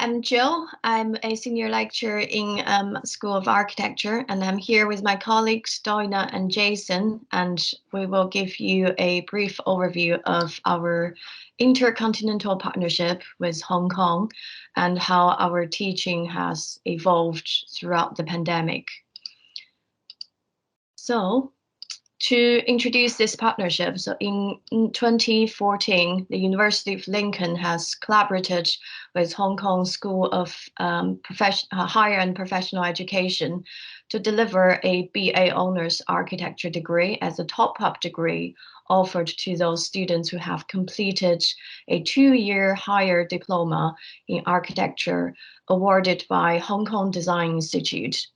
I'm Jill. I'm a senior lecturer in School of Architecture, and I'm here with my colleagues Doina and Jason, and we will give you a brief overview of our intercontinental partnership with Hong Kong and how our teaching has evolved throughout the pandemic. So, to introduce this partnership, so in 2014, the University of Lincoln has collaborated with Hong Kong School of Higher and Professional Education to deliver a BA Honours Architecture degree as a top-up degree offered to those students who have completed a 2-year higher diploma in architecture awarded by Hong Kong Design Institute.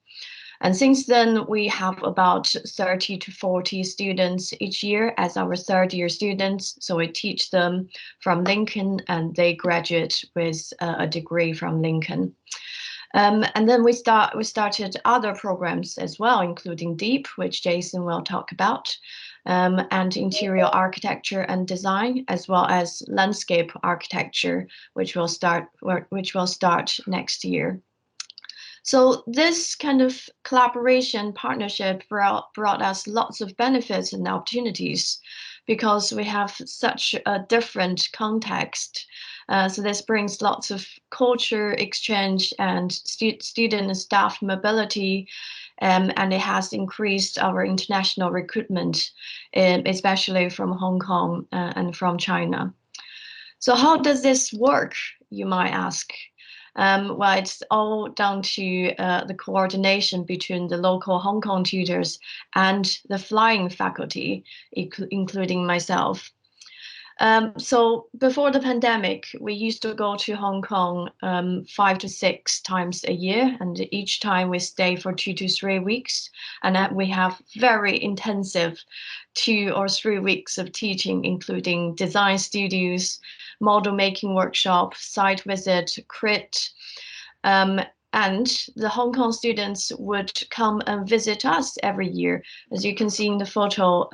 And since then, we have about 30 to 40 students each year as our third-year students. So we teach them from Lincoln and they graduate with a degree from Lincoln. And then we started other programs as well, including DEEP, which Jason will talk about, and interior architecture and design, as well as landscape architecture, which will start next year. So this kind of collaboration partnership brought us lots of benefits and opportunities because we have such a different context. So this brings lots of culture exchange and student and staff mobility, and it has increased our international recruitment, especially from Hong Kong and from China. So how does this work, you might ask? Well, it's all down to the coordination between the local Hong Kong tutors and the flying faculty, including myself. So before the pandemic, we used to go to Hong Kong 5 to 6 times a year, and each time we stay for 2 to 3 weeks, and we have very intensive 2 or 3 weeks of teaching, including design studios, model making workshop, site visit, crit, and the Hong Kong students would come and visit us every year. As you can see in the photo,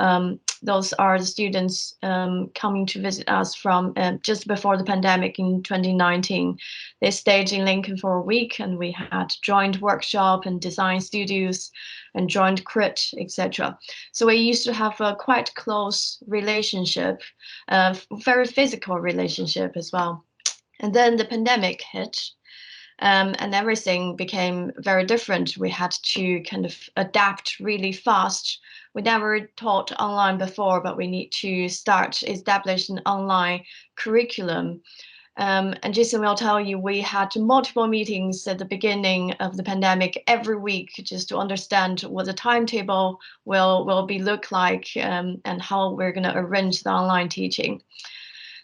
those are the students coming to visit us from just before the pandemic in 2019. They stayed in Lincoln for a week, and we had joint workshop and design studios and joint crit, etc. So we used to have a quite close relationship, very physical relationship as well. And then the pandemic hit. And everything became very different. We had to kind of adapt really fast. We never taught online before, but we need to establish an online curriculum. And Jason will tell you, we had multiple meetings at the beginning of the pandemic every week just to understand what the timetable will be look like, and how we're going to arrange the online teaching.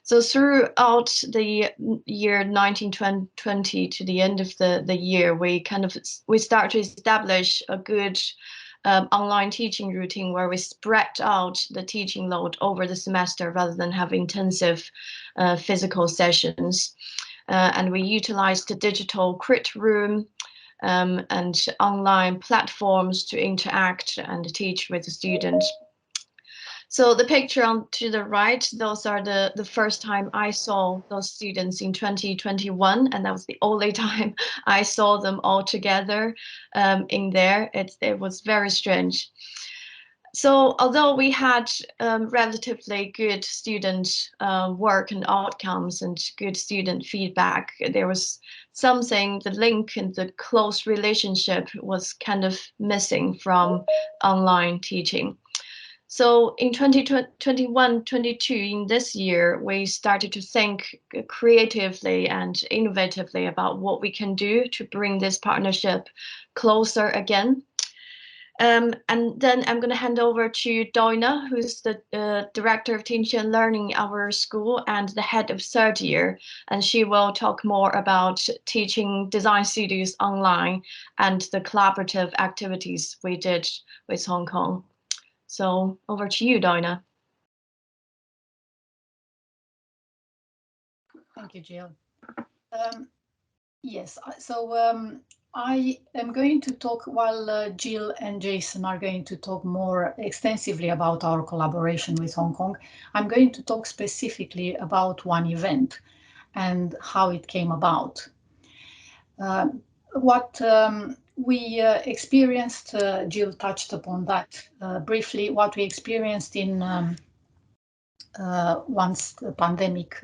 So throughout the year 1920 to the end of the year, we start to establish a good online teaching routine where we spread out the teaching load over the semester rather than have intensive physical sessions. And we utilized the digital crit room and online platforms to interact and teach with the students. So the picture on to the right, those are the first time I saw those students in 2021, and that was the only time I saw them all together in there. It was very strange. So although we had relatively good student work and outcomes and good student feedback, there was something, the link and the close relationship was kind of missing from online teaching. So in 2021-22, in this year, we started to think creatively and innovatively about what we can do to bring this partnership closer again. And then I'm going to hand over to Doina, who's the Director of Teaching and Learning at our school and the head of third year. And she will talk more about teaching design studios online and the collaborative activities we did with Hong Kong. So over to you, Doina. Thank you, Jill. Yes, so I am going to talk while Jill and Jason are going to talk more extensively about our collaboration with Hong Kong. I'm going to talk specifically about one event and how it came about. What we experienced, Jill touched upon that briefly, what we experienced in once the pandemic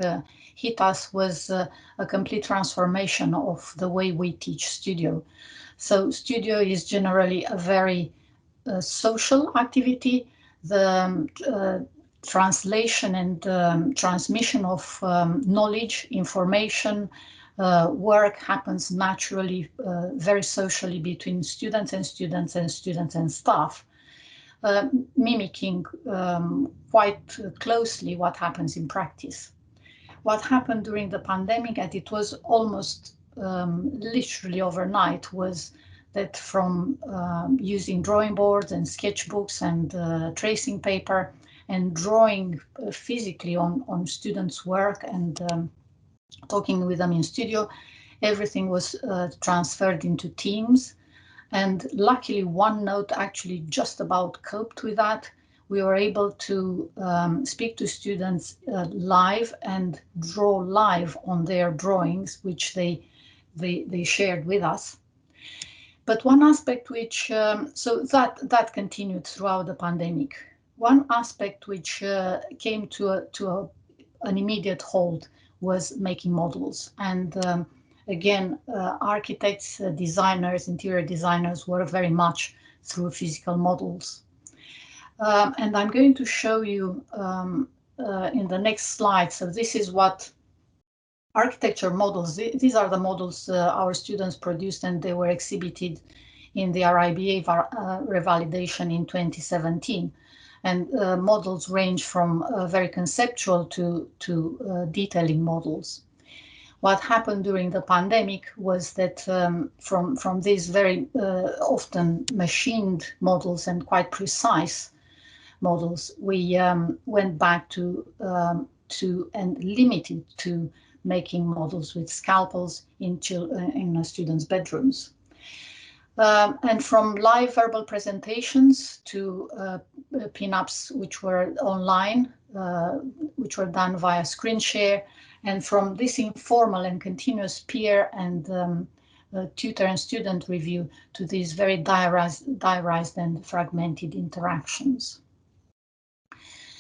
hit us was a complete transformation of the way we teach studio. So studio is generally a very social activity. The translation and transmission of knowledge, information, work happens naturally, very socially between students and students and students and staff, mimicking quite closely what happens in practice. What happened during the pandemic, and it was almost literally overnight, was that from using drawing boards and sketchbooks and tracing paper and drawing physically on students' work and talking with them in studio, everything was transferred into Teams. And luckily, OneNote actually just about coped with that. We were able to speak to students live and draw live on their drawings, which they shared with us. But one aspect which, so that continued throughout the pandemic. One aspect which came to an immediate halt was making models. And again, architects, designers, interior designers work very much through physical models. And I'm going to show you in the next slide. So this is what architecture models, these are the models our students produced, and they were exhibited in the RIBA revalidation in 2017. And models range from very conceptual to detailing models. What happened during the pandemic was that from these very often machined models and quite precise models, we went back to and limited to making models with scalpels in students' bedrooms. And from live verbal presentations to pin-ups which were online, which were done via screen share, and from this informal and continuous peer and tutor and student review to these very diarized and fragmented interactions.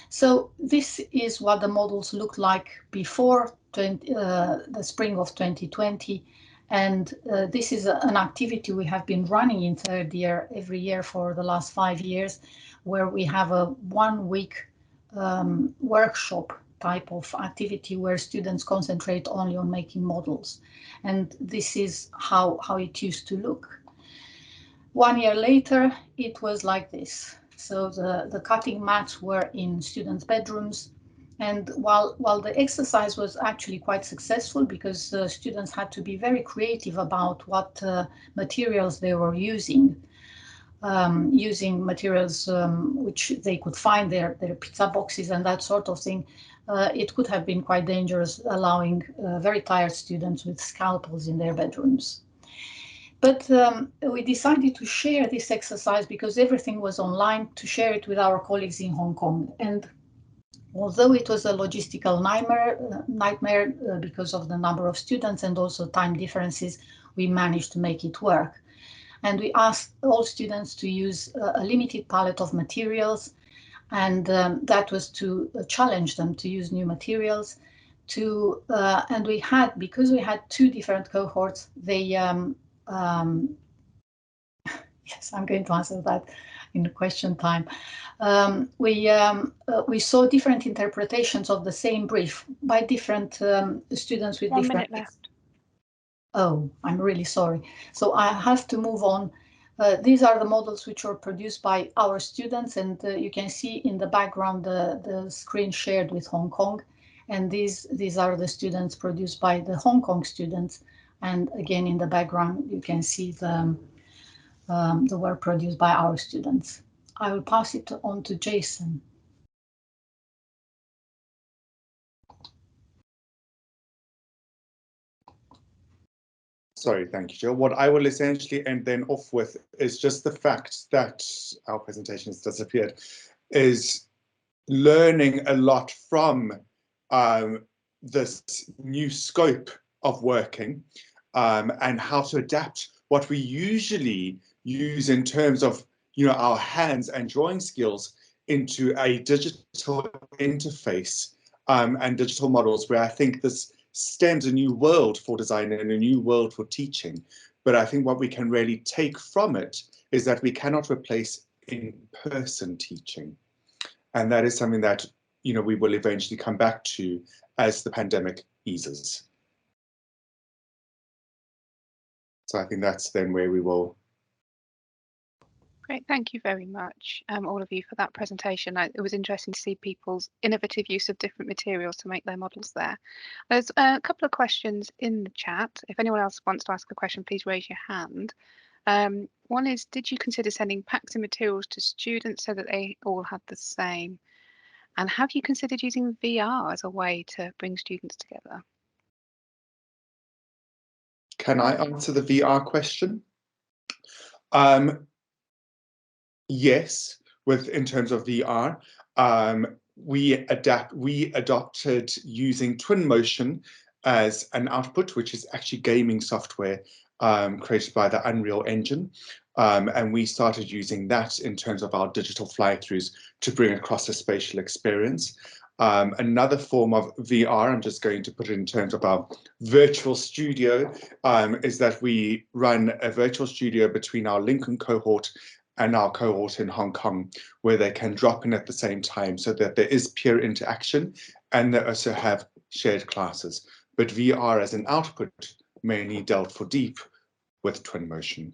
So this is what the models looked like before the spring of 2020. And this is an activity we have been running in third year every year for the last 5 years, where we have a 1 week workshop type of activity where students concentrate only on making models. And this is how it used to look. 1 year later, it was like this. So the cutting mats were in students' bedrooms. And while the exercise was actually quite successful, because students had to be very creative about what materials they were using, materials which they could find, their pizza boxes and that sort of thing, it could have been quite dangerous, allowing very tired students with scalpels in their bedrooms. But we decided to share this exercise because everything was online, to share it with our colleagues in Hong Kong. And although it was a logistical nightmare because of the number of students and also time differences, we managed to make it work. And we asked all students to use a limited palette of materials, and that was to challenge them to use new materials. And we had, because we had 2 different cohorts, they yes, I'm going to answer that in question time. We saw different interpretations of the same brief by different students with 1 different. minute left. Oh, I'm really sorry. So I have to move on. These are the models which were produced by our students, and you can see in the background the screen shared with Hong Kong. And these are the students produced by the Hong Kong students. And again, in the background, you can see the work produced by our students. I will pass it on to Jason. Sorry, thank you, Jill. What I will essentially end then off with is just the fact that our presentation has disappeared, is learning a lot from this new scope of working. and how to adapt what we usually use in terms of, our hands and drawing skills into a digital interface and digital models, where I think this stems a new world for design and a new world for teaching. But I think what we can really take from it is that we cannot replace in-person teaching. And that is something that, we will eventually come back to as the pandemic eases. So I think that's then where we will. Great, thank you very much, all of you, for that presentation. It was interesting to see people's innovative use of different materials to make their models there. There's a couple of questions in the chat. If anyone else wants to ask a question, please raise your hand. One is, did you consider sending packs of materials to students so that they all had the same? And have you considered using VR as a way to bring students together? Can I answer the VR question? Yes, in terms of VR, we adopted using Twinmotion as an output, which is actually gaming software created by the Unreal Engine. And we started using that in terms of our digital fly-throughs to bring across a spatial experience. Another form of VR, I'm just going to put it in terms of our virtual studio, is that we run a virtual studio between our Lincoln cohort and our cohort in Hong Kong, where they can drop in at the same time, so that there is peer interaction and they also have shared classes. But VR as an output mainly dealt for deep with Twinmotion.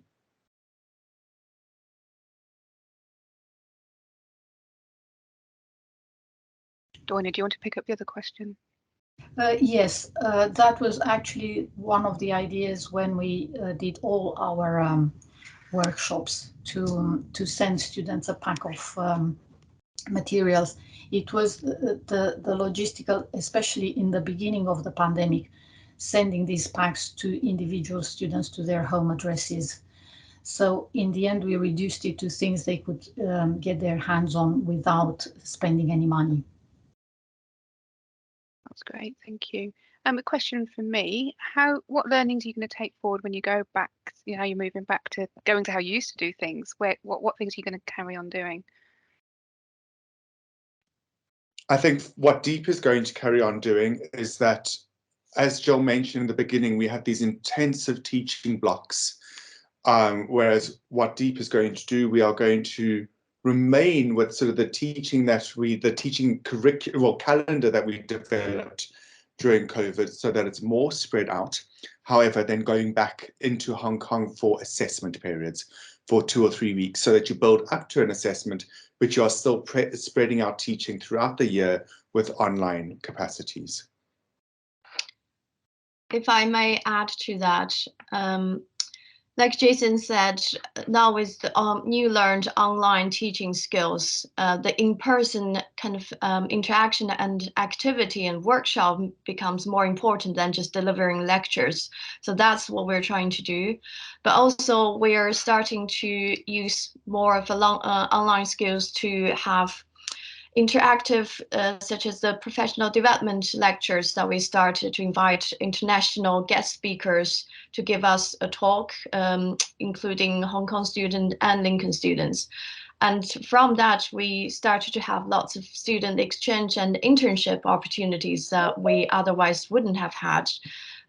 Doina, do you want to pick up the other question? Yes, that was actually one of the ideas when we did all our workshops to send students a pack of materials. It was the logistical, especially in the beginning of the pandemic, sending these packs to individual students to their home addresses. So in the end, we reduced it to things they could get their hands on without spending any money. That's great, thank you. A question from me: what learnings are you going to take forward when you go back? You're moving back to going to how you used to do things. What things are you going to carry on doing? I think what Deep is going to carry on doing is that, as Jill mentioned in the beginning, we have these intensive teaching blocks. Whereas what Deep is going to do, we are going to remain with sort of the teaching calendar that we developed during COVID, so that it's more spread out. However, then going back into Hong Kong for assessment periods for 2 or 3 weeks, so that you build up to an assessment, but you are still spreading out teaching throughout the year with online capacities. If I may add to that, like Jason said, now with the new learned online teaching skills, the in-person kind of interaction and activity and workshop becomes more important than just delivering lectures. So that's what we're trying to do. But also we are starting to use more of online skills to have interactive, such as the professional development lectures that we started to invite international guest speakers to give us a talk, including Hong Kong students and Lincoln students. And from that, we started to have lots of student exchange and internship opportunities that we otherwise wouldn't have had.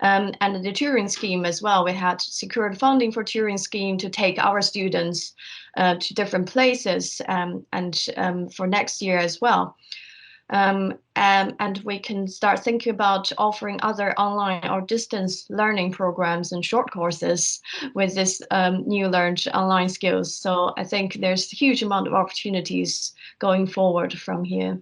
And the touring scheme as well, we had secured funding for touring scheme to take our students to different places and for next year as well. And we can start thinking about offering other online or distance learning programs and short courses with this new learned online skills. So I think there's a huge amount of opportunities going forward from here.